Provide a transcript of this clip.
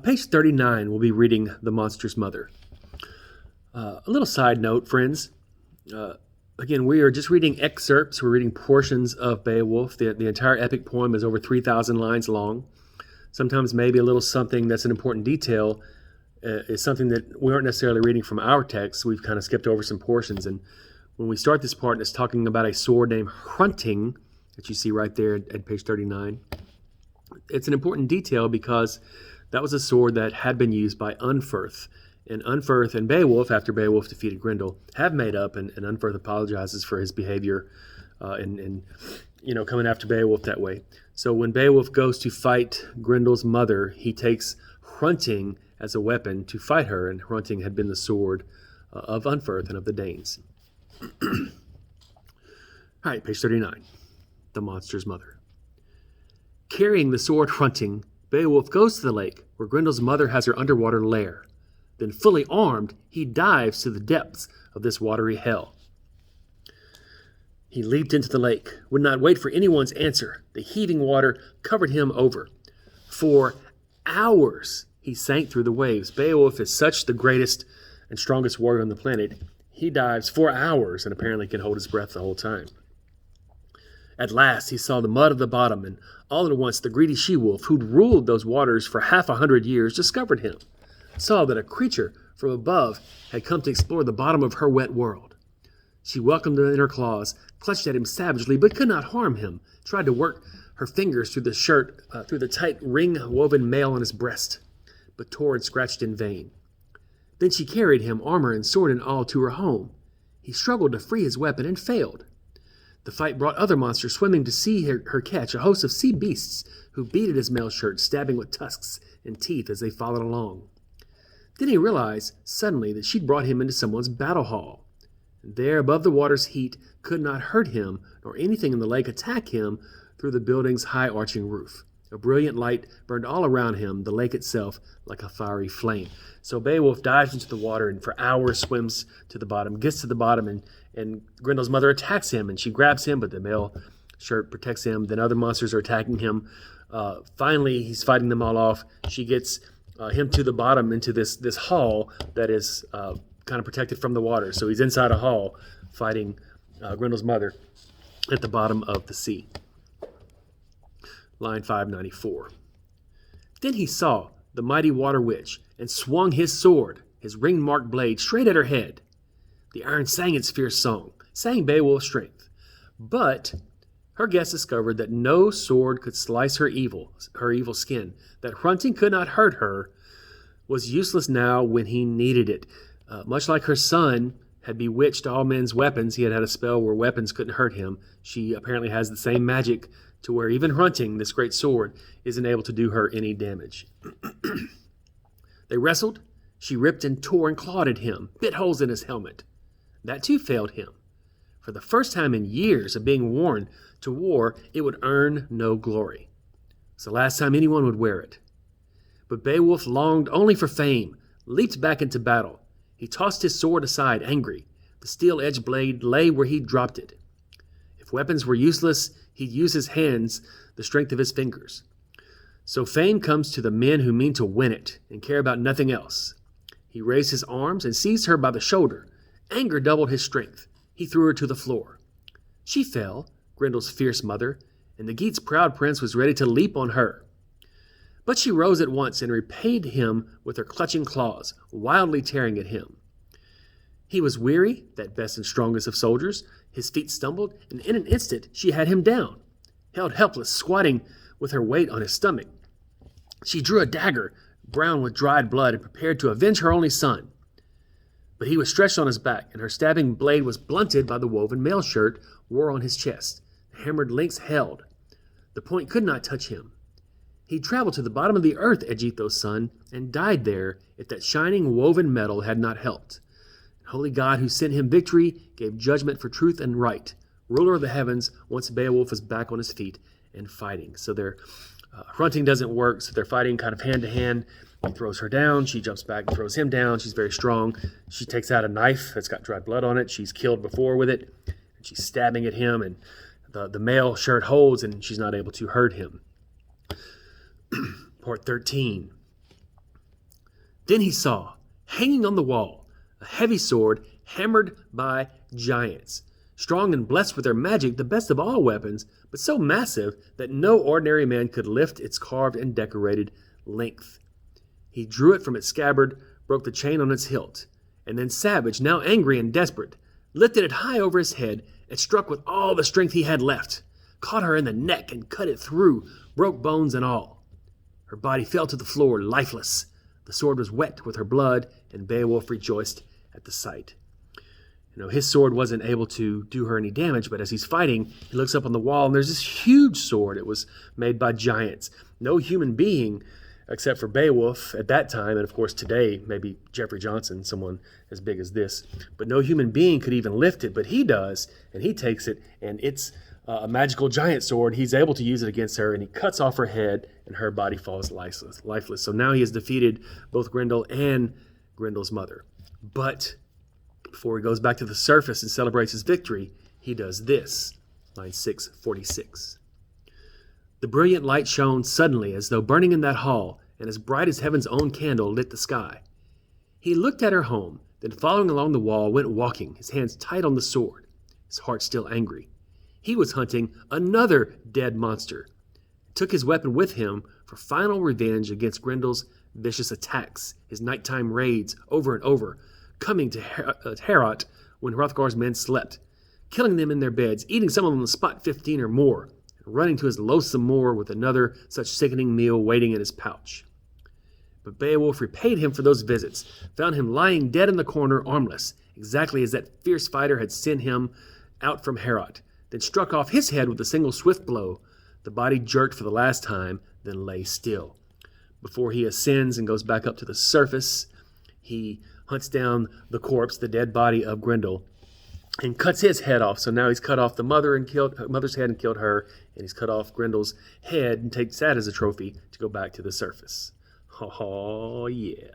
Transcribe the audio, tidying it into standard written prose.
Page 39, we'll be reading The Monster's Mother. A little side note, friends. Uh, Again, we are just reading excerpts. We're reading portions of Beowulf. The entire epic poem is over 3,000 lines long. Sometimes maybe a little something that's an important detail is something that we aren't necessarily reading from our text. We've kind of skipped over some portions. And when we start this part, it's talking about a sword named Hrunting that you see right there at page 39. It's an important detail because that was a sword that had been used by Unferth. And Unferth and Beowulf, after Beowulf defeated Grendel, have made up, and Unferth apologizes for his behavior and coming after Beowulf that way. So when Beowulf goes to fight Grendel's mother, he takes Hrunting as a weapon to fight her, and Hrunting had been the sword of Unferth and of the Danes. All right, page 39, The Monster's Mother. Carrying the sword Hrunting, Beowulf goes to the lake where Grendel's mother has her underwater lair. Then, fully armed, he dives to the depths of this watery hell. He leaped into the lake, would not wait for anyone's answer. The heaving water covered him over. For hours he sank through the waves. Beowulf is such the greatest and strongest warrior on the planet. He dives for hours and apparently can hold his breath the whole time. At last he saw the mud of the bottom, and all at once the greedy she-wolf, who'd ruled those waters for 100 years, discovered him. Saw that a creature from above had come to explore the bottom of her wet world. She welcomed him in her claws, clutched at him savagely, but could not harm him, tried to work her fingers through the shirt, through the tight ring-woven mail on his breast, but tore and scratched in vain. Then she carried him, armor and sword and all, to her home. He struggled to free his weapon and failed. The fight brought other monsters swimming to see her catch, a host of sea beasts who beat at his mail shirt, stabbing with tusks and teeth as they followed along. Then he realized suddenly that she'd brought him into someone's battle hall. And there, above the water's heat, could not hurt him, nor anything in the lake attack him through the building's high arching roof. A brilliant light burned all around him, the lake itself like a fiery flame. So Beowulf dives into the water and for hours swims to the bottom, gets to the bottom, and Grendel's mother attacks him, and she grabs him, but the mail shirt protects him. Then other monsters are attacking him. Finally, he's fighting them all off. She gets him to the bottom into this hall that is kind of protected from the water. So he's inside a hall fighting Grendel's mother at the bottom of the sea. Line 594. Then he saw the mighty water witch and swung his sword, his ring-marked blade, straight at her head. The iron sang its fierce song, sang Beowulf's strength. But her guest discovered that no sword could slice her evil skin, that Hrunting could not hurt her, was useless now when he needed it. Much like her son had bewitched all men's weapons, he had had a spell where weapons couldn't hurt him. She apparently has the same magic to where even Hrunting, this great sword, isn't able to do her any damage. They wrestled. She ripped and tore and clawed at him, bit holes in his helmet. That too failed him. For the first time in years of being worn to war, it would earn no glory. It's the last time anyone would wear it. But Beowulf longed only for fame, leaped back into battle. He tossed his sword aside, angry. The steel-edged blade lay where he'd dropped it. If weapons were useless, he'd use his hands, the strength of his fingers. So fame comes to the men who mean to win it and care about nothing else. He raised his arms and seized her by the shoulder. Anger doubled his strength. He threw her to the floor. She fell, Grendel's fierce mother, and the Geat's proud prince was ready to leap on her. But she rose at once and repaid him with her clutching claws, wildly tearing at him. He was weary, that best and strongest of soldiers. His feet stumbled, and in an instant she had him down, held helpless, squatting with her weight on his stomach. She drew a dagger, brown with dried blood, and prepared to avenge her only son. But he was stretched on his back, and her stabbing blade was blunted by the woven mail shirt wore on his chest. The hammered links held. The point could not touch him. He traveled to the bottom of the earth, Egithe's son, and died there if that shining woven metal had not helped. Holy God, who sent him victory, gave judgment for truth and right. Ruler of the heavens, once Beowulf was back on his feet and fighting. So their Hrunting doesn't work, so they're fighting kind of hand to hand. He throws her down. She jumps back and throws him down. She's very strong. She takes out a knife that's got dried blood on it. She's killed before with it. And she's stabbing at him, and the mail shirt holds, and she's not able to hurt him. Part 13. Then he saw, hanging on the wall, a heavy sword hammered by giants, strong and blessed with their magic, the best of all weapons, but so massive that no ordinary man could lift its carved and decorated length. He drew it from its scabbard, broke the chain on its hilt, and then Savage, now angry and desperate, lifted it high over his head and struck with all the strength he had left, caught her in the neck and cut it through, broke bones and all. Her body fell to the floor, lifeless. The sword was wet with her blood, and Beowulf rejoiced at the sight. His sword wasn't able to do her any damage, but as he's fighting, he looks up on the wall, and there's this huge sword. It was made by giants. No human being, except for Beowulf at that time, and of course today, maybe Jeffrey Johnson, someone as big as this, but no human being could even lift it, but he does, and he takes it, and it's a magical giant sword. He's able to use it against her, and he cuts off her head, and her body falls lifeless. So now he has defeated both Grendel and Grendel's mother. But before he goes back to the surface and celebrates his victory, he does this. Line 646. The brilliant light shone suddenly as though burning in that hall, and as bright as heaven's own candle lit the sky. He looked at her home, then following along the wall went walking, his hands tight on the sword, his heart still angry. He was hunting another dead monster, took his weapon with him for final revenge against Grendel's vicious attacks, his nighttime raids over and over, coming to Heorot when Hrothgar's men slept, killing them in their beds, eating some on the spot 15 or more, and running to his loathsome moor with another such sickening meal waiting in his pouch. But Beowulf repaid him for those visits, found him lying dead in the corner, armless, exactly as that fierce fighter had sent him out from Heorot, then struck off his head with a single swift blow. The body jerked for the last time, then lay still. Before he ascends and goes back up to the surface, he hunts down the corpse, the dead body of Grendel, and cuts his head off. So now he's cut off the mother's head and killed her, and he's cut off Grendel's head and takes that as a trophy to go back to the surface. Oh, yeah.